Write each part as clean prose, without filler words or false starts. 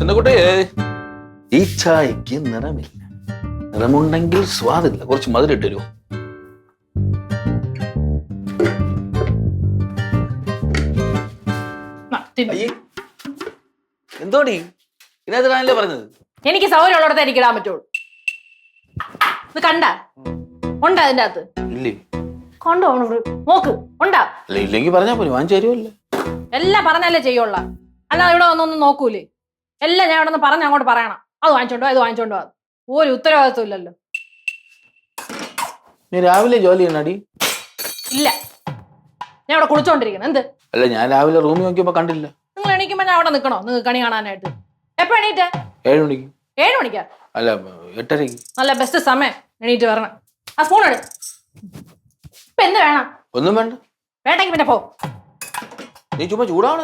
ചെന്നക്കുട്ടിയെ ഈ ചായക്ക് നിറമില്ല, നിറമുണ്ടെങ്കിൽ സ്വാദില്ല. കുറച്ച് മധുരം ഇട്ട് തരുമോ? എന്തോടി ഇതിനകത്തിടാനല്ലേ പറഞ്ഞത്? എനിക്ക് സൗകര്യമുള്ളിടത്ത് എനിക്ക് ഇടാൻ പറ്റുള്ളൂ. ഇത് കണ്ട ഉണ്ടാ അതിന്റെ അകത്ത്? ഇല്ലേ, കൊണ്ടോ നോക്ക് ഉണ്ടാ. അല്ല ഇല്ലെങ്കിൽ പറഞ്ഞാ പോലും വാങ്ങിച്ചു തരുമല്ലേ. എല്ലാം പറഞ്ഞല്ലേ ചെയ്യുള്ള, അല്ലാതെ ഇവിടെ ഒന്നൊന്നും നോക്കൂലേ. എല്ലാം ഞാൻ ഇവിടെ നിന്ന് പറഞ്ഞ് അങ്ങോട്ട് പറയണം. അത് വാങ്ങിച്ചോണ്ടോ ഇത് വാങ്ങിച്ചോണ്ടോ. ഒരു ഉത്തരവാദിത്വം ഇല്ലല്ലോ. നീ രാവിലെ ജോലി ചെയ്യണടി? ഇല്ല, ഞാൻ ഇവിടെ കുളിച്ചോണ്ടിരിക്കണം. എന്ത്? അല്ല ഞാൻ രാവിലെ റൂമിൽ നോക്കിയപ്പോ കണ്ടില്ല. നിങ്ങൾ എണീക്കുമ്പോ ഞാൻ അവിടെ നിൽക്കണോ നിങ്ങൾക്ക് കണി കാണാനായിട്ട്? എപ്പോ എണീറ്റേ? 7 മണിക്ക്. 7 മണിക്കാ? അല്ല 8:30. നല്ല ബെസ്റ്റ് സമയം എണീറ്റ് വരണം. ആ സ്പൂൺ എടു. ഇപ്പൊ എന്ത് വേണം? ഒന്നും വേണ്ട. വേണ്ടെങ്കിൽ പിന്നെ പോ. നീ ചുമ്മാ ചൂടാവണ.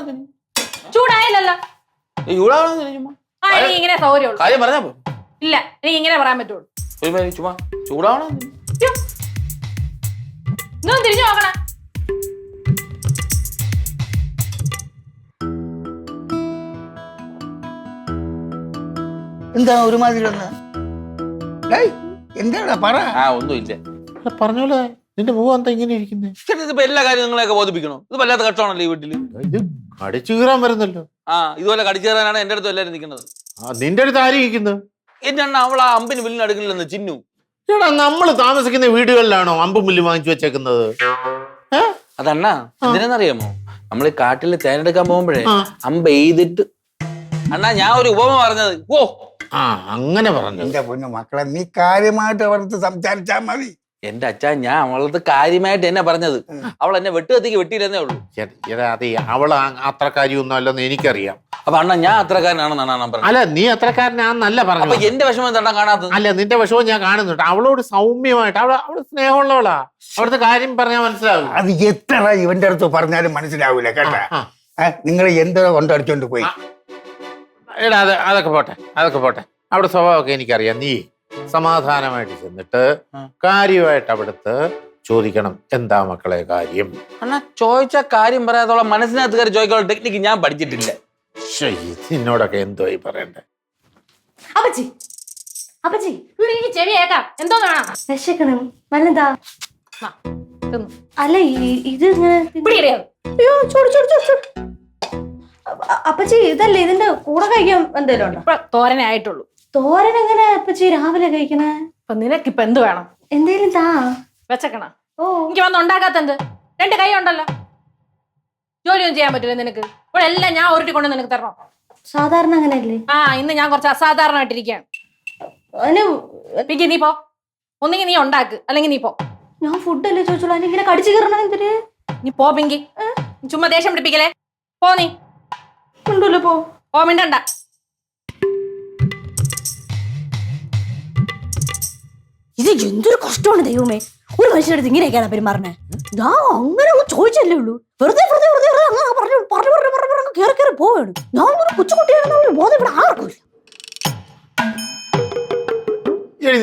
ചൂടായില്ലല്ലോ. നീ ചൂടാവണ ചുമ്മാ. ആ എനിക്ക് ഇങ്ങനെ സൗകര്യമുള്ളൂ. കാര്യം പറഞ്ഞാ പോ. ഇല്ല, എനിക്ക് ഇങ്ങനെ പറയാൻ പറ്റുള്ളൂ. ചുമ്മാ ചൂടാവണ. ഇതൊന്നും തിരിഞ്ഞു നോക്കണേ. എന്താ ഒരുമാതിരി ഒന്ന് എന്താ പറ? ഒന്നുമില്ല. പറഞ്ഞോളെ, നിന്റെ മുഖം എന്താ ഇങ്ങനെ ഇരിക്കുന്നേ? ഇതിപ്പോ എല്ലാ കാര്യം നിങ്ങളെയൊക്കെ ബോധിപ്പിക്കണോ? ഇത് വല്ലാത്ത കഷ്ടമാണല്ലോ ഈ വീട്ടില്. ഇത് കടിച്ചു കീറാൻ വരുന്നല്ലോ. ഇതുപോലെ കടിച്ചു കയറാനാണ് എന്റെ അടുത്ത് എല്ലാവരും നിൽക്കുന്നത്. നിന്റെ അടുത്ത് ആരും ഇരിക്കുന്നത്? എന്റെ അണ്ണ അവൾ ആ അമ്പിന് വില്ലിന് അടുക്കണില്ലെന്ന് ചിന്നു. എടാ, നമ്മള് താമസിക്കുന്ന വീടുകളിലാണോ അമ്പും വില്ലും വാങ്ങിച്ചു വെച്ചേക്കുന്നത്? അതണ്ണാ എന്തിനാന്നറിയാമോ? നമ്മള് കാട്ടില് തേനെടുക്കാൻ പോകുമ്പോഴേ അമ്പ് എയ്തിട്ട്. അണ്ണാ ഞാൻ ഒരു ഉപമ പറഞ്ഞത്. ഓ അങ്ങനെ പറഞ്ഞു. എന്റെ പൊന്നു മക്കളെ, നീ കാര്യമായിട്ട് അവർക്ക് സംസാരിച്ചാ മതി. എന്റെ അച്ഛാ, ഞാൻ അവളത് കാര്യമായിട്ട് എന്നെ പറഞ്ഞത്. അവൾ എന്നെ വെട്ടുകത്തിക്ക് വെട്ടിയില്ലെന്നേ ഉള്ളൂ. അതെ, അവള് അത്രക്കാരിയൊന്നും അല്ലെന്ന് എനിക്കറിയാം. അപ്പൊ അണ്ണാ ഞാൻ അത്രക്കാരനാണെന്നാണ് ഞാൻ പറഞ്ഞത്. അല്ല, നീ അത്രക്കാരനാന്നല്ല പറഞ്ഞു. അപ്പൊ എന്റെ വിഷമം എന്താ കാണാത്തത്? അല്ല, നിന്റെ വിഷമം ഞാൻ കാണുന്നുണ്ട്. അവളോട് സൗമ്യമായിട്ട്, അവള് സ്നേഹമുള്ളവളാ. അവിടുത്തെ കാര്യം പറഞ്ഞാൽ മനസ്സിലാവും. അത് എത്ര ഇവന്റെ അടുത്ത് പറഞ്ഞാലും മനസ്സിലാവൂല കേട്ടാ. നിങ്ങൾ എന്തോ കൊണ്ടടിച്ചോണ്ട് പോയി. എടാ, അതൊക്കെ പോട്ടെ. അവിടെ സ്വഭാവമൊക്കെ എനിക്കറിയാം. നീ സമാധാനമായിട്ട് ചെന്നിട്ട് കാര്യമായിട്ട് അവിടുത്തെ ചോദിക്കണം, എന്താ മക്കളെ കാര്യം. അണ്ണാ ചോദിച്ച കാര്യം പറയാത്തോളം മനസ്സിനകത്ത് കയറി ചോദിക്കാനുള്ള ടെക്നിക്ക് ഞാൻ പഠിച്ചിട്ടില്ല. നിന്നോടൊക്കെ എന്തോ ഈ പറയണ്ടേ? അപ്പച്ചി എനിക്ക് ചെവി കേക്കാം. എന്തോ വേണം? വിശക്കണം വല്ലതാ? അല്ല ഇത് അപ്പച്ചി ഇതല്ലേ ഇതിന്റെ കൂടെ കഴിക്കാൻ എന്തേലും ഉണ്ടോ? തോരനേ ആയിട്ടുള്ളൂ. തോരൻ എങ്ങനെ അപ്പച്ചി രാവിലെ കഴിക്കണേ? അപ്പൊ നിനക്കിപ്പൊ എന്ത് വേണം? എന്തേലും താ. വെച്ചക്കണ? ഓ, എനിക്ക് വന്ന് ഉണ്ടാക്കാത്തെന്ത്? 2 കൈ ഉണ്ടല്ലോ. ജോലിയൊന്നും ചെയ്യാൻ പറ്റില്ല നിനക്ക്. ഇവിടെ എല്ലാം ഞാൻ ഉരുട്ടി കൊണ്ട് നിനക്ക് തരണോ? സാധാരണ അങ്ങനെയല്ലേ? ഇന്ന് ഞാൻ കുറച്ച് അസാധാരണമായിട്ടിരിക്കുകയാണ്. നീ പോ. ഒന്നെങ്കിൽ നീ ഉണ്ടാക്ക്, അല്ലെങ്കിൽ നീ പോ. ഞാൻ ഫുഡല്ലേ ചോദിച്ചോളൂ, അതിനിങ്ങനെ കടിച്ചു കയറണം എന്തിന്? നീ പോ പിങ്കി. ചുമ്മാ ദേഷ്യം പിടിപ്പിക്കലേ. പോ നീ. ഉണ്ടല്ലോ പോ. ഓ മിണ്ടണ്ട. ഇത് എന്തൊരു കഷ്ടമാണ് ദൈവമേ. ഒരു മനുഷ്യനടുത്ത് ഇങ്ങനെയൊക്കെയാണ് പെരുമാറണേ. ഞാൻ അങ്ങനെ ചോദിച്ചല്ലേ ഉള്ളൂ. വെറുതെ അങ്ങനെ പറഞ്ഞു കയറി പോവാണ്. ഞാൻ ഒരു കൊച്ചുകുട്ടിയാണെന്നുള്ള ബോധം ഇവിടെ ആർക്കും ഇല്ല.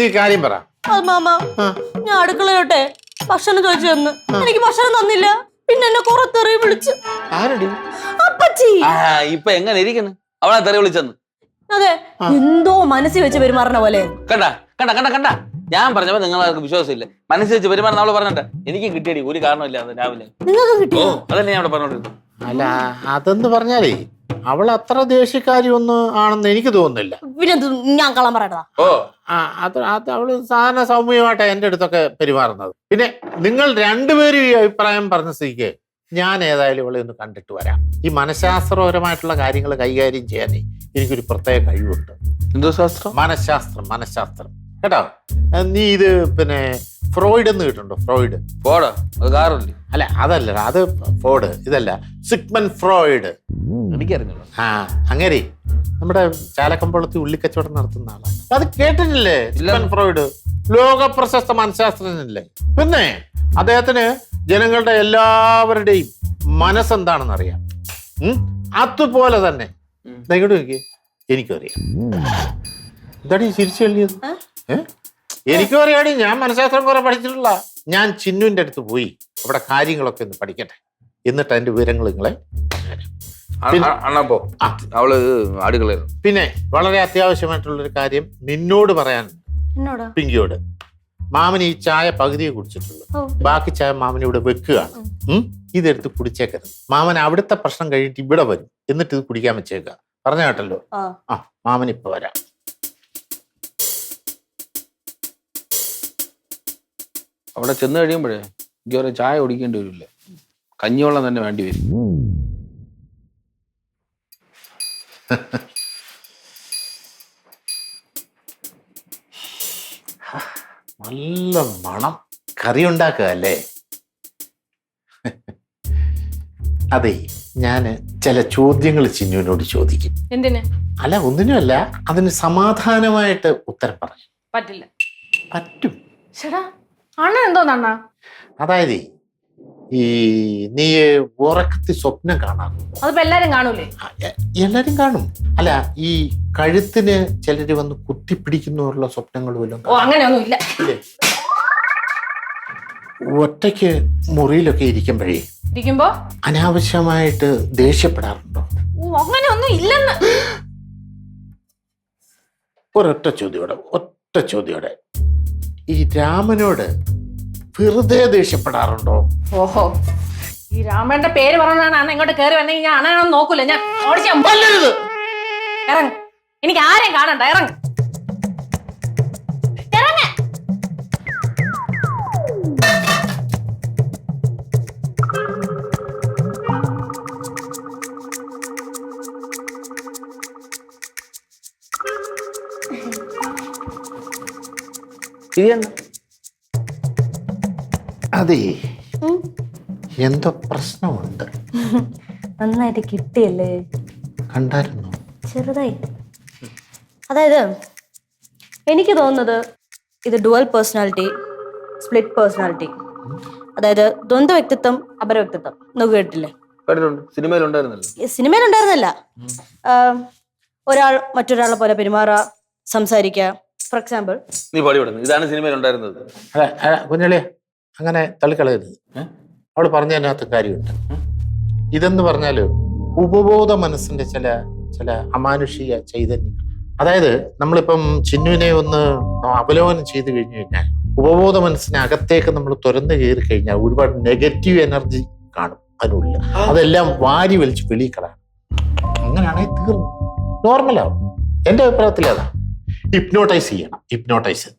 നീ കാര്യം പറ. മാമ, ഞാൻ അടുക്കളയോട്ടെ ഭക്ഷണം ചോദിച്ചു തന്നു. എനിക്ക് ഭക്ഷണം തന്നില്ല. പിന്നെ എന്നെ കുറെ തെറി വിളിച്ചു. അപ്പച്ചി ഇപ്പൊ എങ്ങനെ ഇരിക്കുന്നു? അവളെ തെറി വിളിച്ചെന്ന്? അതെ, എന്തോ മനസ്സിൽ വെച്ച് പെരുമാറണ പോലെ. കണ്ട ഞാൻ പറഞ്ഞപ്പോ നിങ്ങൾക്ക് വിശ്വാസം ഇല്ല. മനസ്സിൽ വെച്ച് പെരുമാറുന്ന അവള് പറഞ്ഞിട്ട് എനിക്ക് കിട്ടിയടി ഒരു കാരണമില്ല. രാവിലെ നിങ്ങൾക്ക് കിട്ടിയോ? അതല്ലേ ഞാൻ അവിടെ പറഞ്ഞോണ്ടിരുന്നു. അല്ല, അതെന്ന് പറഞ്ഞാലേ അവൾ അത്ര ദേഷ്യക്കാരിയൊന്നും ആണെന്ന് എനിക്ക് തോന്നുന്നില്ല. പിന്നെ ഞാൻ കള്ളം പറയണതാ? അത് അവള് സാധാരണ സൗമ്യമായിട്ട് എന്റെ അടുത്തൊക്കെ പെരുമാറുന്നത്. പിന്നെ നിങ്ങൾ രണ്ടുപേരും ഈ അഭിപ്രായം പറഞ്ഞ സ്ഥിതിക്ക് ഞാൻ ഏതായാലും ഇവളെ ഒന്ന് കണ്ടിട്ട് വരാം. ഈ മനഃശാസ്ത്രപരമായിട്ടുള്ള കാര്യങ്ങൾ കൈകാര്യം ചെയ്യാനേ എനിക്കൊരു പ്രത്യേക കഴിവുണ്ട്. എന്തോ ശാസ്ത്രം? മനഃശാസ്ത്രം കേട്ടോ. നീ ഇത് പിന്നെ ഫ്രോയിഡ് എന്ന് കേട്ടുണ്ടോ? ഫ്രോയിഡ് പോടാ, അത് കാറില്ലേ? അല്ല, അതല്ല, അത് ഫോർഡ്. ഇതല്ല, സിഗ്മണ്ട് ഫ്രോയിഡ്. എനിക്കറിഞ്ഞല്ലോ. അങ്ങനെ നമ്മുടെ ചാലക്കമ്പോളത്തിൽ ഉള്ളിക്കച്ചവടം നടത്തുന്ന ആളാണ്. അത് കേട്ടിട്ടില്ലേ? സിഗ്മണ്ട് ഫ്രോയിഡ് ലോക പ്രശസ്ത മനഃശാസ്ത്രജ്ഞനല്ലേ. പിന്നെ അദ്ദേഹത്തിന് ജനങ്ങളുടെ എല്ലാവരുടെയും മനസ്സെന്താണെന്ന് അറിയാം. അതുപോലെ തന്നെ ഇങ്ങോട്ട് നോക്കി, എനിക്കും അറിയാം. എന്താണ് ഈ ചിരിച്ചു കഴിഞ്ഞത്? എനിക്കും അറിയാടി, ഞാൻ മനഃശാസ്ത്രം കുറെ പഠിച്ചിട്ടുള്ള. ഞാൻ ചിന്നുവിന്റെ അടുത്ത് പോയി അവിടെ കാര്യങ്ങളൊക്കെ ഒന്ന് പഠിക്കട്ടെ. എന്നിട്ട് അതിന്റെ വിവരങ്ങൾ നിങ്ങളെ പറഞ്ഞുതരാം. അണ്ണാ പോ, അവള് അടുക്കളയിൽ. പിന്നെ വളരെ അത്യാവശ്യമായിട്ടുള്ളൊരു കാര്യം നിന്നോട് പറയാനുണ്ട്, എന്നോടാ? പിങ്കിയോട്. മാമൻ ഈ ചായ പകുതിയെ കുടിച്ചിട്ടുള്ളൂ, ബാക്കി ചായ മാമൻ ഇവിടെ വെക്കുകയാണ്. ഇതെടുത്ത് കുടിച്ചേക്കരുത്. മാമൻ അവിടുത്തെ പ്രശ്നം കഴിഞ്ഞിട്ട് ഇവിടെ വരും, എന്നിട്ട് ഇത് കുടിക്കാൻ വെച്ചേക്ക. പറഞ്ഞ കേട്ടല്ലോ. ആ, മാമൻ ഇപ്പൊ വരാം. അവിടെ ചെന്ന് കഴിയുമ്പോഴേ എനിക്ക് ഒരു ചായ കുടിക്കേണ്ടി വരില്ല, കഞ്ഞിവെള്ളം തന്നെ വേണ്ടി വരും. നല്ല മണം, കറി ഉണ്ടാക്കുക അല്ലേ? അതെ, ഞാന് ചില ചോദ്യങ്ങൾ ചിന്നുവിനോട് ചോദിക്കും. എന്തിന്? അല്ല, ഒന്നിനുമല്ല, അതിന് സമാധാനമായിട്ട് ഉത്തരം പറയാം. പറ്റില്ല. പറ്റും. ചേട്ടാ, അണ്ണ എന്തോന്നണ്ണ? അതായത് ഈ നീ ഉറക്കത്തിൽ സ്വപ്നം കാണാറുണ്ട്. അതിപ്പോ എല്ലാരും കാണൂലേ? എല്ലാരും കാണും. അല്ല, ഈ കഴുത്തിന് ചിലര് വന്ന് കുത്തിപ്പിടിക്കുന്നുള്ള സ്വപ്നങ്ങൾ വല്ലതും ഓ, അങ്ങനെയൊന്നും ഇല്ല. ഇല്ലേ? ഒറ്റയ്ക്ക് മുറിയിലൊക്കെ ഇരിക്കുമ്പോഴേ ഇരിക്കുമ്പോ അനാവശ്യമായിട്ട് ദേഷ്യപ്പെടാറുണ്ടോ? ഓ, അങ്ങനെയൊന്നും ഇല്ലെന്ന്. ഒരൊറ്റ ചോദ്യോടെ ഈ രാമനോട് വെറുതെ ദേഷ്യപ്പെടാറുണ്ടോ? ഓഹോ, ഈ രാമന്റെ പേര് പറഞ്ഞാണ് അണ്ണ ഇങ്ങോട്ട് കയറി വന്നെങ്കിൽ ഞാൻ അണ്ണനൊന്നും നോക്കൂല. ഞാൻ ഓടിച്ചു ഇറങ്ങ്. എനിക്ക് ആരെയും കാണണ്ട, ഇറങ്ങ്. ഇറങ്ങ്. അതെ, എന്തോ പ്രശ്നമുണ്ട്. നന്നായിട്ട് കിട്ടിയല്ലേ? കണ്ടായിരുന്നു? ചെറുതായി. അതായത് എനിക്ക് തോന്നുന്നത് ഇത് ഡുവൽ പേഴ്സണാലിറ്റി, സ്പ്ലിറ്റ് പേഴ്സണാലിറ്റി, അതായത് ദ്വന്ദ്വ വ്യക്തിത്വം, അപര വ്യക്തിത്വം. നോക്ക് കേട്ടില്ലേ? കേട്ടിട്ടുണ്ട്, സിനിമയിലുണ്ടായിരുന്നല്ലോ. സിനിമയിലുണ്ടായിരുന്നല്ല. ഒരാൾ മറ്റൊരാളെ പോലെ പെരുമാറുക, സംസാരിക്കുക. ഫോർ എക്സാമ്പിൾ, നീ പാടി വിടുന്നു, ഇതാണ് സിനിമയിലുണ്ടായിരുന്നത്. കുഞ്ഞളെ, അങ്ങനെ തള്ളിക്കളയരുത്. അവള് പറഞ്ഞതിനകത്ത് കാര്യമുണ്ട്. ഇതെന്ന് പറഞ്ഞാല് ഉപബോധ മനസ്സിന്റെ ചില അമാനുഷിക ചൈതന്യങ്ങൾ. അതായത് നമ്മളിപ്പം ചിന്നുവിനെ ഒന്ന് അവലോകനം ചെയ്ത് കഴിഞ്ഞു കഴിഞ്ഞാൽ ഉപബോധ മനസ്സിനെ അകത്തേക്ക് നമ്മൾ തുറന്നു കയറി കഴിഞ്ഞാൽ ഒരുപാട് നെഗറ്റീവ് എനർജി കാണും അതിനുള്ളിൽ. അതെല്ലാം വാരി വലിച്ച് വെളിക്കളാണ്. അങ്ങനെയാണെങ്കിൽ തീർന്നു, നോർമലാവും. എന്റെ അഭിപ്രായത്തിൽ അതാ. ഹിപ്നോട്ടൈസ് ചെയ്യണം. ഹിപ്നോട്ടൈസ്.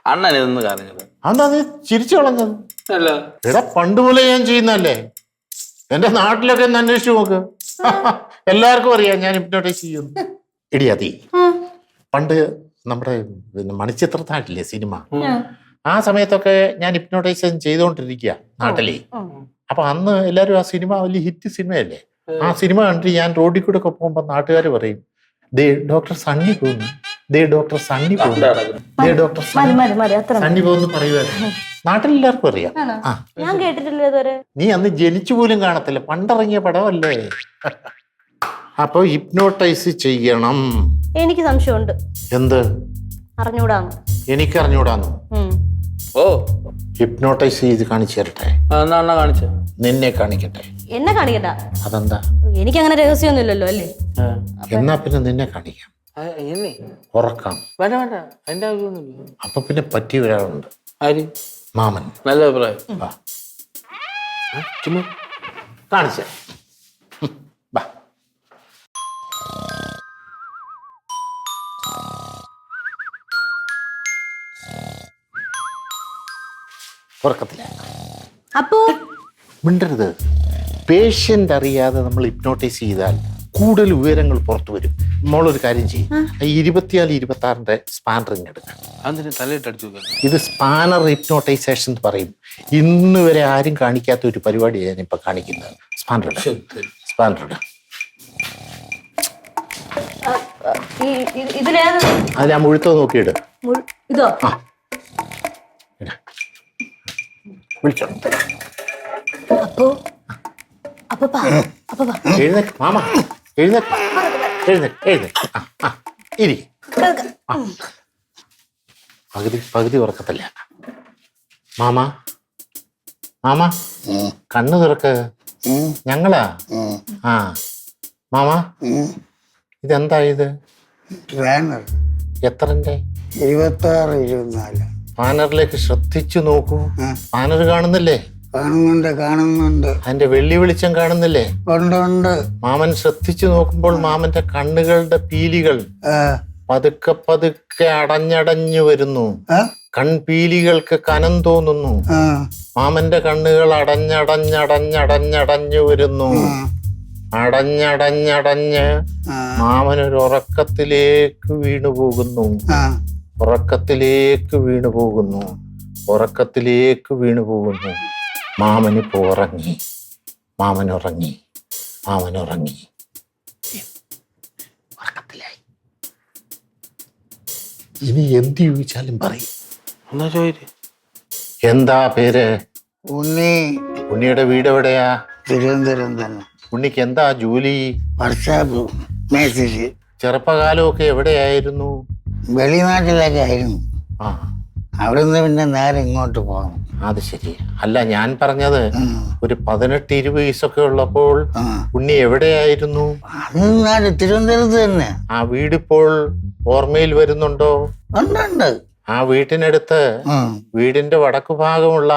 അണ്ണൻ ഇതൊന്നും പറഞ്ഞത് അതാ നീ ചിരിച്ചു കളഞ്ഞത്? എടാ, പണ്ട് പോലെ ഞാൻ ചെയ്യുന്നല്ലേ. എന്റെ നാട്ടിലൊക്കെ ഒന്ന് അന്വേഷിച്ചു നോക്ക്, എല്ലാവർക്കും അറിയാം ഞാൻ ഹിപ്നോട്ടൈസ് ചെയ്യുന്നു. ഇടിയാതി, പണ്ട് നമ്മുടെ മണിച്ചിത്രത്താഴില്ലേ സിനിമ, ആ സമയത്തൊക്കെ ഞാൻ ഹിപ്നോട്ടൈസേഷൻ ചെയ്തുകൊണ്ടിരിക്കുക നാട്ടിലെ. അപ്പൊ അന്ന് എല്ലാരും ആ സിനിമ വലിയ ഹിറ്റ് സിനിമയല്ലേ. ആ സിനിമ കണ്ടിട്ട് ഞാൻ റോഡിൽ കൂടെ ഒക്കെ പോകുമ്പോ നാട്ടുകാർ പറയും, ദേ ഡോക്ടർ സണ്ണി പോകുന്നു, ദേ ഡോക്ടർ സണ്ണി പോകുന്നു, ദേ ഡോക്ടർ സണ്ണി പോകുന്നു പറയുമായിരുന്നു. നാട്ടിലെല്ലാവർക്കും അറിയാം. ഞാൻ കേട്ടിട്ടില്ല ഇതുവരെ. നീ അന്ന് ജനിച്ചു പോലും കാണത്തില്ല, പണ്ടിറങ്ങിയ പടമല്ലേ. അപ്പൊ ഹിപ്നോട്ടൈസ് ചെയ്യണം. എനിക്ക് സംശയമുണ്ട്. എന്ത്? അറിഞ്ഞൂടാന്ന്. എനിക്ക് അറിഞ്ഞൂടാന്നു? ഓ, ഹിപ്നോട്ടൈസ് ചെയ്ത് കാണിച്ചു തരട്ടെ? അണ്ണ കാണിച്ച. നിന്നെ കാണിക്കട്ടെ? എന്നെ കാണിക്കണ്ട. അതെന്താ? എനിക്ക് അങ്ങനെ രഹസ്യമൊന്നും ഇല്ലല്ലോ അല്ലേ? എന്നാ പിന്നെ നിന്നെ കാണിക്കാം. ഉറക്കാം. വേണ്ട വേണ്ട, അതിന്റെ ആവശ്യമൊന്നുമില്ല. അപ്പൊ പിന്നെ പറ്റിയ ഒരാളുണ്ട്. ആര്? മാമൻ. നല്ല അഭിപ്രായം. ചുമ്മാ കാണിച്ച. ഉറക്കത്തില്ല. അപ്പോ മിണ്ടരുത്. പേഷ്യന്റ് അറിയാതെ നമ്മൾ ഹിപ്നോട്ടൈസ് ചെയ്താൽ കൂടുതൽ വിവരങ്ങൾ പുറത്തു വരും. നമ്മളൊരു കാര്യം ചെയ്യും, 24-26 സ്പാനറിങ് എടുക്കാം. അതിന് തലയിട്ടടിച്ചു. ഇത് സ്പാനർ ഹിപ്നോട്ടൈസേഷൻ എന്ന് പറയും. ഇന്ന് വരെ ആരും കാണിക്കാത്ത ഒരു പരിപാടി ഞാനിപ്പോ കാണിക്കുന്നത്. സ്പാനർ അത് ഞാൻ മുഴുത്തോ നോക്കിയിട്. ഇതോ? വിളിച്ചോ. എഴുന്നേക്ക് മാമ, എഴുന്നേക്ക്. ഇരി. പകുതി ഉറക്കത്തില്ല മാമ. മാമ കണ്ണു തുറക്ക്. ഞങ്ങളാ? ആ മാമ ഇതെന്താ ഇത്? ബാനർ എത്രന്റെ? 26, 24. ബാനറിലേക്ക് ശ്രദ്ധിച്ചു നോക്കൂ. ബാനർ കാണുന്നില്ലേ? കാണുന്നുണ്ട്. അതിന്റെ വെള്ളി വെളിച്ചം കാണുന്നില്ലേ? ഉണ്ട്. മാമൻ ശ്രദ്ധിച്ചു നോക്കുമ്പോൾ മാമന്റെ കണ്ണുകളുടെ പീലികൾ പതുക്കെ പതുക്കെ അടഞ്ഞടഞ്ഞു വരുന്നു. കൺപീലികൾക്ക് കനം തോന്നുന്നു. മാമന്റെ കണ്ണുകൾ അടഞ്ഞടഞ്ഞടഞ്ഞടഞ്ഞടഞ്ഞു വരുന്നു. അടഞ്ഞടഞ്ഞടഞ്ഞ് മാമനൊരു ഉറക്കത്തിലേക്ക് വീണുപോകുന്നു. ഉറക്കത്തിലേക്ക് വീണുപോകുന്നു. ഉറക്കത്തിലേക്ക് വീണുപോകുന്നു. മാമനിപ്പോ ഉറങ്ങി. മാമനുറങ്ങി. മാമനുറങ്ങി. ഉറക്കത്തിലായി. ഇനി എന്ത് ചോദിച്ചാലും പറയും. എന്നാ ചോദിച്ചു. എന്താ പേര്? ഉണ്ണി. ഉണ്ണിയുടെ വീട് എവിടെയാ? തിരുവനന്തപുരം തന്നെ. ഉണ്ണിക്ക് എന്താ ജോലി? വർഷാപ്പ് മേസ്തിരി. ചെറുപ്പകാലമൊക്കെ എവിടെയായിരുന്നു? വെളിനാട്ടിലൊക്കെ ആയിരുന്നു. ആ അവിടുന്ന് പിന്നെ നേരെ ഇങ്ങോട്ട് പോകണം. അത് ശരി. അല്ല ഞാൻ പറഞ്ഞത് ഒരു 18-20 വയസ്സൊക്കെ ഉള്ളപ്പോൾ ഉണ്ണി എവിടെയായിരുന്നു? അത് നാട് തിരുവനന്തപുരത്ത് തന്നെ. ആ വീടിപ്പോൾ ഓർമ്മയിൽ വരുന്നുണ്ടോ? ഉണ്ട്. ആ വീട്ടിനടുത്ത് വീടിന്റെ വടക്കു ഭാഗമുള്ള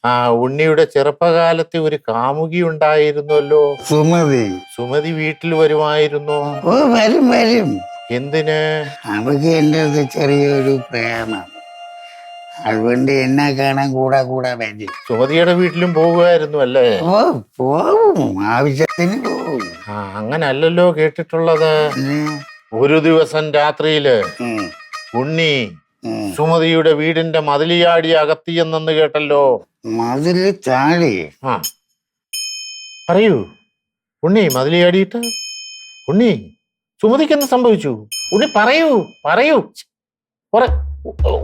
ആ ഉണ്ണിയുടെ ചെറുപ്പകാലത്തെ ഒരു കാമുകി ഉണ്ടായിരുന്നല്ലോ, സുമതി. സുമതി വീട്ടിൽ വരുമായിരുന്നു. ഓ വരും. എന്തിന്? അവക്ക് എൻ്റെ അടുത്ത് ചെറിയൊരു പ്രേമം. അതുകൊണ്ട് എന്നെ കാണാൻ കൂടെ വരും. സുമതിയുടെ വീട്ടിലും പോകുമായിരുന്നു അല്ലേ? ഓ പോവും, ആവശ്യത്തിന് പോവും. ആ അങ്ങനല്ലല്ലോ കേട്ടിട്ടുള്ളത്. ഒരു ദിവസം രാത്രിയില് ഉണ്ണി സുമതിയുടെ വീടിന്റെ മതിലിയാടി അകത്തിയെന്നു കേട്ടല്ലോ. മതില് ചാടി? ആ പറയൂ ഉണ്ണി. മതിലിയാടിയിട്ട് ഉണ്ണി സുമതിക്ക് എന്ത് സംഭവിച്ചു? ഉണ്ണി പറയൂ.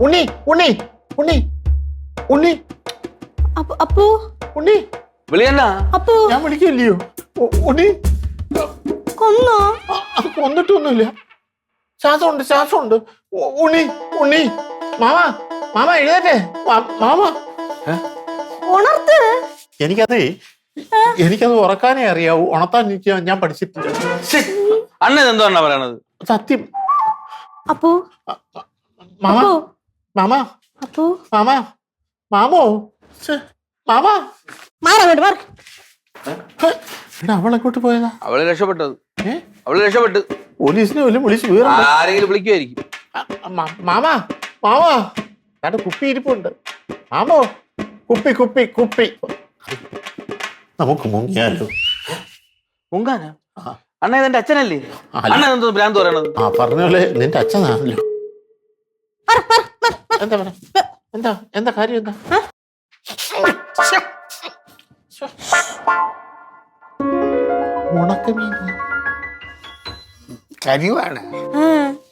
ഉണ്ണി ഉണ്ണി ഉണ്ണി ഉണ്ണി അപ്പു ഉണ്ണി വിളിയണ്ണ. അപ്പു ഞാൻ വിളിക്കില്ലയോ? ഉണ്ണി കൊന്നോ? കൊന്നിട്ടൊന്നുമില്ല. ശ്വാസമുണ്ട്. ഉണ്ണി മാമ എഴുതട്ടെ. മാമ ഉണർത്ത്. എനിക്കത് ഉറക്കാനേ അറിയാവൂ. ഉണർത്താൻ ഞാൻ പഠിച്ചിട്ടില്ല. അണ്ണൻ എന്താണ് പറയണത്? സത്യം. അപ്പു മാമ അപ്പു മാമോ മാമ മാറങ്ങോട്ട് മാറ. അവളെങ്ങോട്ട് പോയതാ? അവള് രക്ഷപ്പെട്ടു. പോലീസിനെ വല്ലതും വിളിച്ചു വീറ. ആരെങ്കിലും വിളിക്കുമായിരിക്കും. മാമ കുപ്പി ഇരിപ്പുണ്ട്. മാമോ കുപ്പി നമുക്ക് മുങ്ങിയാലോ? മുങ്ങാനാ? അണ്ണ ഇതെന്റെ അച്ഛനല്ലേ? അണ്ണ എന്തോ ഭ്രാന്ത് പറയണത്? ആ പറഞ്ഞ പോലെ നിന്റെ അച്ഛനാണല്ലോ. എന്താ കാര്യം? എന്താ ഉണക്കമീൻ കരിവാണ്.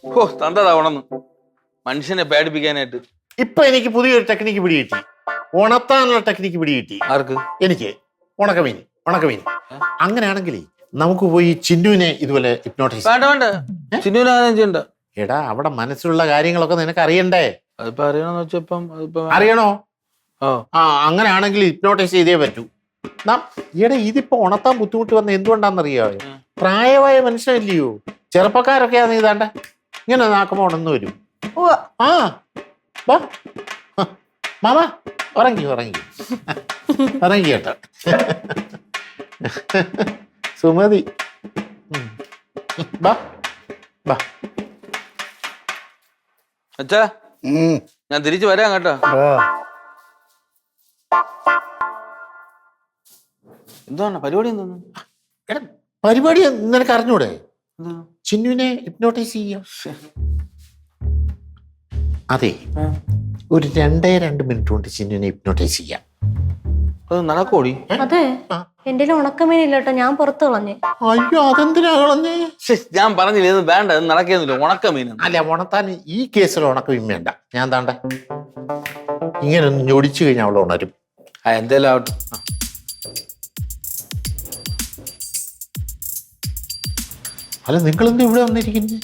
ഓ തന്തതാ ഉണന്ന് മനുഷ്യനെ പേടിപ്പിക്കാനായിട്ട്. ഇപ്പൊ എനിക്ക് പുതിയൊരു ടെക്നിക്ക് പിടികിട്ടി. ഉണർത്താനുള്ള ടെക്നിക്ക് പിടികിട്ടി. ആർക്ക്? എനിക്ക്. ഉണക്കമീൻ. അങ്ങനെയാണെങ്കിലേ നമുക്ക് പോയി ചിന്നുവിനെ ഇതുപോലെ ഹിപ്നോട്ടൈസ്. വേണ്ട ചിന്നുവിനെ. എടാ അവിടെ മനസ്സിലുള്ള കാര്യങ്ങളൊക്കെ നിനക്ക് അറിയണ്ടേ? അതിപ്പോ അറിയണോന്ന് വെച്ചപ്പം അറിയണോ? ഓ ആ അങ്ങനെയാണെങ്കിൽ ഹിപ്നോട്ടൈസ് ചെയ്തേ പറ്റൂ. ഈടെ ഇതിപ്പോ ഉണർത്താൻ ബുദ്ധിമുട്ട് വന്ന എന്തുകൊണ്ടാണെന്നറിയാവോ? പ്രായമായ മനുഷ്യനല്ലയോ? ചെറുപ്പക്കാരൊക്കെയാണ് ഇതാണ്ട ഇങ്ങനെ നാക്കുമ്പോ ഉണർന്നു വരും. ആ വാ മാമ ഉറങ്ങി കേട്ടോ. സുമതി അച്ഛാ ഞാൻ തിരിച്ചു വരാം കേട്ടോ. എന്താണ് പരിപാടി? എന്തോന്നു പരിപാടി നിനക്ക് അറിഞ്ഞൂടെ? ചിന്നുവിനെ ഹിപ്നോട്ടൈസ് ചെയ്യാം. അതെ ഒരു 2 മിനിറ്റ് കൊണ്ട് ചിന്നുവിനെ ഹിപ്നോട്ടൈസ് ചെയ്യാം. അത് നടക്കോടി? അതെ എന്റെ ഉണക്കമീനില്ല കേട്ടോ, ഞാൻ പുറത്ത് കളഞ്ഞ്. അയ്യോ അതെന്തിനാ കളഞ്ഞേ? ഞാൻ പറഞ്ഞില്ല ഇത് വേണ്ട, ഇത് നടക്കുന്നില്ല. ഉണക്കമീൻ അല്ല ഉണത്താൻ ഈ കേസിൽ ഉണക്കമീൻ വേണ്ട. ഞാൻ താണ്ട ഇങ്ങനെ ഒന്ന് ഞൊടിച്ചു കഴിഞ്ഞാൽ അവൾ ഉണരും. എന്തേലും ആവട്ടെ. അല്ല നിങ്ങളെന്താ ഇവിടെ വന്നിരിക്കുന്നത്?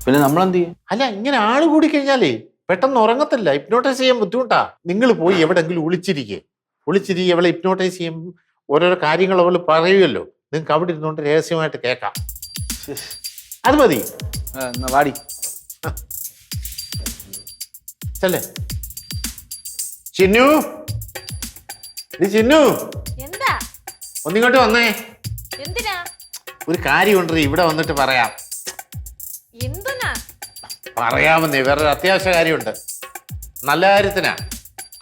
പിന്നെ നമ്മളെന്ത് ചെയ്യും? അല്ല ഇങ്ങനെ ആള് കൂടി കഴിഞ്ഞാലേ പെട്ടെന്ന് ഉറങ്ങത്തില്ല. ഹിപ്നോട്ടൈസ് ചെയ്യാൻ ബുദ്ധിമുട്ടാ. നിങ്ങൾ പോയി എവിടെങ്കിലും ഒളിച്ചിരിക്കേ. വിളിച്ചിരി അവളെ ഹിപ്നോട്ടൈസ് ചെയ്യും, ഓരോരോ കാര്യങ്ങൾ അവൾ പറയുമല്ലോ, നിങ്ങൾക്ക് അവിടെ ഇരുന്നുകൊണ്ട് രഹസ്യമായിട്ട് കേൾക്കാം. അത് മതി. എന്നാ വാടി. ചെല്ലേ ചിന്നു, ചിന്നു എന്താ? ഒന്നിങ്ങോട്ട് വന്നേ. എന്തിനാ? ഒരു കാര്യമുണ്ട്, ഇവിടെ വന്നിട്ട് പറയാം. എന്തിനാ? പറയാമെന്നേ, വേറൊരു അത്യാവശ്യ കാര്യമുണ്ട്, നല്ല കാര്യത്തിനാ.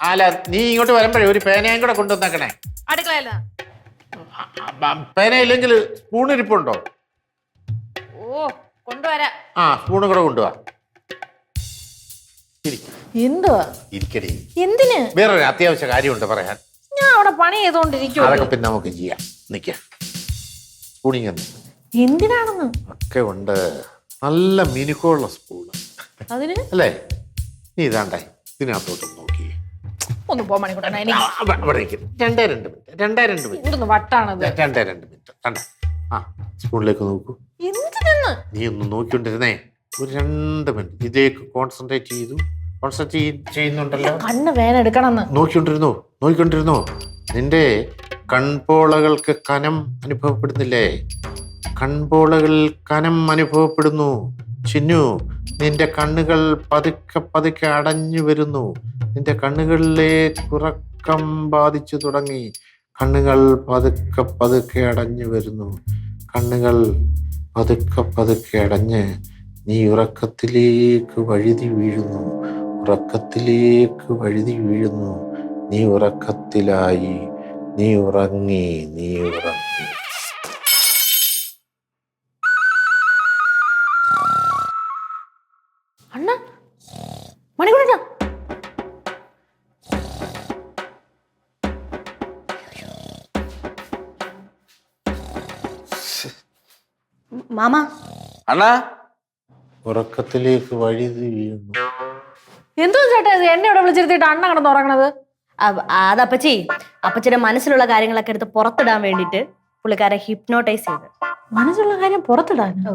അല്ല, നീ ഇങ്ങോട്ട് വരുമ്പോഴേ ഒരു പേനയും കൂടെ കൊണ്ടുവന്നേക്കണേ. അടുക്കളയല്ല. പേന ഇല്ലെങ്കിൽ സ്പൂൺ ഇരിപ്പുണ്ടോ? ഓ, കൊണ്ടുവരാ. ആ, സ്പൂണും കൂടെ കൊണ്ടുപോവാ. എന്തുവാ? ഇരിക്കടി. എന്തിന്? വേറൊരു അത്യാവശ്യ കാര്യമുണ്ട് പറയാൻ. ഞാൻ അവിടെ പണി ചെയ്തോണ്ടിരിക്കും. അതൊക്കെ പിന്നെ നമുക്ക് ചെയ്യാം. നിക്ക, സ്പൂണിങ് എന്തിനാണെന്ന് ഒക്കെ ഉണ്ട്. നല്ല മിനുക്കമുള്ള സ്പൂണ് അതിന് അല്ലേ? നീ ഇതാണ്ടായി ഇതിനകത്തോട്ട് നോക്കി. ഒന്ന് പോ മണിക്കൂട്ടാ. രണ്ടേ രണ്ട് മിനിറ്റ് വട്ടാണത്. രണ്ടേ രണ്ട് മിനിറ്റ്. ആ, സ്പൂണിലേക്ക് നോക്കൂ. എന്തിനെന്ന്? നീ ഒന്ന് നോക്കിക്കൊണ്ടിരുന്നേ, ഒരു 2 മിനിറ്റ് ഇതിലേക്ക് കോൺസെൻട്രേറ്റ് ചെയ്യുന്നുണ്ടല്ലോ. കണ്ണ് വേന എടുക്കണമെന്ന്. നോക്കിക്കൊണ്ടിരുന്നോ. നിന്റെ കൺപോളകൾക്ക് കനം അനുഭവപ്പെടുന്നില്ലേ? കൺപോളകളിൽ കനം അനുഭവപ്പെടുന്നു. ചിന്നു, നിന്റെ കണ്ണുകൾ പതുക്കെ പതുക്കെ അടഞ്ഞു വരുന്നു. നിന്റെ കണ്ണുകളിലേക്ക് ഉറക്കം ബാധിച്ചു തുടങ്ങി. കണ്ണുകൾ പതുക്കെ പതുക്കെ അടഞ്ഞു വരുന്നു. കണ്ണുകൾ പതുക്കെ പതുക്കെ അടഞ്ഞ് നീ ഉറക്കത്തിലേക്ക് വഴുതി വീഴുന്നു. നീ ഉറക്കത്തിലായി. നീ ഉറങ്ങി. അണ്ണ മണിക്കൂട്ടാ. മാമ, അണ്ണാ, ഉറക്കത്തിലേക്ക് വഴുതി വീഴുന്നു. എന്തോ ചേട്ടാ ഇത്? എന്നെ ഇവിടെ വിളിച്ചിരുത്തിട്ട് അണ്ണ കിടന്ന് ഉറങ്ങണത്? അതപ്പച്ചി, അപ്പച്ചിയുടെ മനസ്സിലുള്ള കാര്യങ്ങളൊക്കെ എടുത്ത് പുറത്തിടാൻ വേണ്ടിട്ട് പുള്ളിക്കാരെ ഹിപ്നോട്ടൈസ് ചെയ്ത്. മനസ്സിലുള്ള കാര്യം പുറത്തിടാനോ?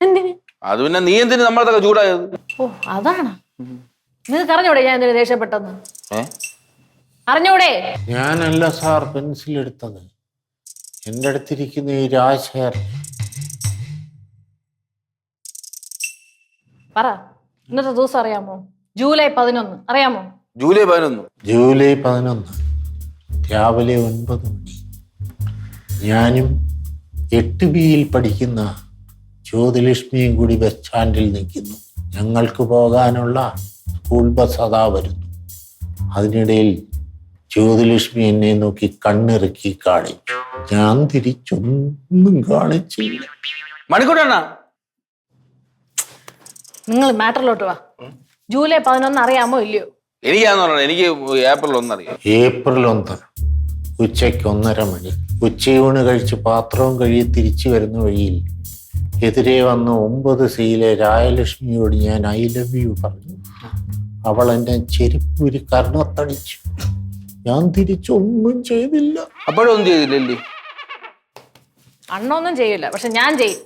എന്തിന്? അത് പിന്നെ നീ എന്തിന് നമ്മളതൊക്കെ ചൂടായത്? ഓ, അതാണ്. നിങ്ങൾക്ക് അറിഞ്ഞൂടെ ഞാൻ എന്തിനു ദേഷ്യപ്പെട്ടെന്ന്? അറിഞ്ഞൂടെ? ഞാനല്ല സാർ പെൻസിൽ എടുത്തത്, എന്റെ അടുത്തിരിക്കുന്ന ഈ രാജശേഖർ. പറ, ഇന്നത്തെ ദിവസം അറിയാമോ? ജൂലൈ 11 അറിയാമോ? ജൂലൈ 11 രാവിലെ 9 മണി. ഞാനും 8Bയിൽ പഠിക്കുന്ന ജ്യോതിലക്ഷ്മിയും കൂടി ബസ് സ്റ്റാൻഡിൽ നിൽക്കുന്നു. ഞങ്ങൾക്ക് പോകാനുള്ള സ്കൂൾ ബസ് അതാ വരുന്നു. അതിനിടയിൽ ജ്യോതിലക്ഷ്മി എന്നെ നോക്കി കണ്ണിറുക്കി കാണിച്ചു. ഞാൻ തിരിച്ചൊന്നും കാണിച്ചില്ല. മണിക്കൂട്ടണ്ണ, നിങ്ങൾ മാറ്ററിലോട്ട് വാ. ജൂലൈ 11 അറിയാമോ ഇല്ലയോ? എനിക്കാന്ന് പറഞ്ഞത്, എനിക്ക് ഏപ്രിൽ 1 അറിയാം. ഏപ്രിൽ 1 ഉച്ചയ്ക്ക് 1:30 മണി. ഉച്ചയൂണ് കഴിച്ച് പാത്രവും കഴുകി തിരിച്ചു വരുന്ന വഴിയിൽ എതിരെ വന്ന 9Cയിലെ രാജലക്ഷ്മിയോട് ഞാൻ ഐ ലവ് യു പറഞ്ഞു. അവൾ എന്നെ ചെരുപ്പൂരി കർണത്തടിച്ചു. ഞാൻ തിരിച്ചൊന്നും ചെയ്തില്ല. അപ്പോഴൊന്നും ചെയ്തില്ലല്ലേ? അണ്ണൊന്നും ചെയ്യില്ല, പക്ഷെ ഞാൻ ചെയ്യും.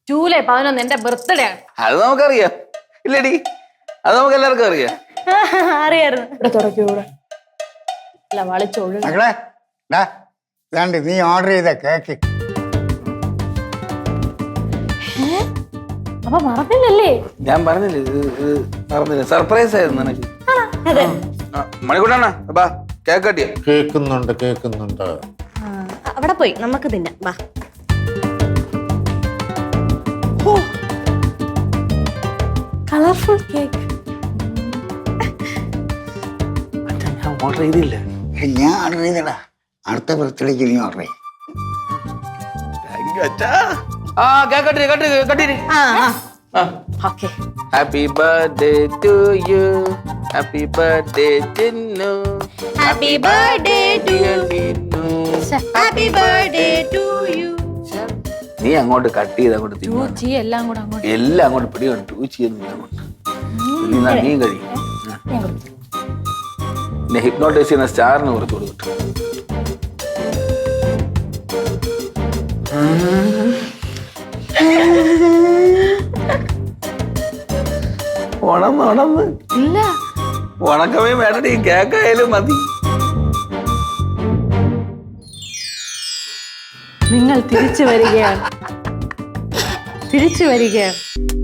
ജൂലൈ 11 എന്റെ ബർത്ത്ഡേ ആണ്. അത് നമുക്കറിയാം ഇല്ലടി, അത് നമുക്ക് എല്ലാവർക്കും അറിയാം. അറിയായിരുന്നു. ഇവിടെ തുടക്കൂടെ അല്ല വളിച്ചൊഴു. മകളെ, ഇതാണ്ട് നീ ഓർഡർ ചെയ്ത കേക്ക്. അപ്പൊ മറന്നില്ലല്ലേ? ഞാൻ പറഞ്ഞില്ലേ, ഇത് പറഞ്ഞില്ല, സർപ്രൈസ് ആയിരുന്നു നിനക്ക്. അതെ. മണിക്കൂട്ടണ്ണ, ബാ കേക്ക് കട്ടിയ. കേൾക്കുന്നുണ്ട്. അവിടെ പോയി നമുക്ക് തിന്നാം. വാ. Colourful cake. ഞാൻ ഓർഡർ ചെയ്തില്ല. ഞാൻ ഓർഡർ ചെയ്തടാ, അടുത്ത ബർത്ത്ഡേക്ക് നീ ഓർഡർ ചെയ്യും. ആ കേക്ക് കട്ടി. Okay. Happy birthday to you, happy birthday Chinnu, happy birthday to Chinnu. Happy birthday to you. നീ അങ്ങോട്ട് കട്ട് ചെയ്ത് അങ്ങോട്ട് തിന്നു. ചൂച്ചി എല്ലാം കൂടെ അങ്ങോട്ട്. എല്ലാം അങ്ങോട്ട് പിടിയുണ്ട്. അങ്ങോട്ട് നീ കഴിയും. പിന്നെ ഹിപ്നോട്ടൈസ് ചെയ്യുന്ന സ്റ്റാറിന് കുറച്ച് കൊടുക്കട്ടെ. ഇല്ല ഉണക്കമേ വേണ്ടടി, കേക്കായാലും മതി. ഞങ്ങൾ തിരിച്ചു വരികയാണ്. തിരിച്ചു വരികയാണ്.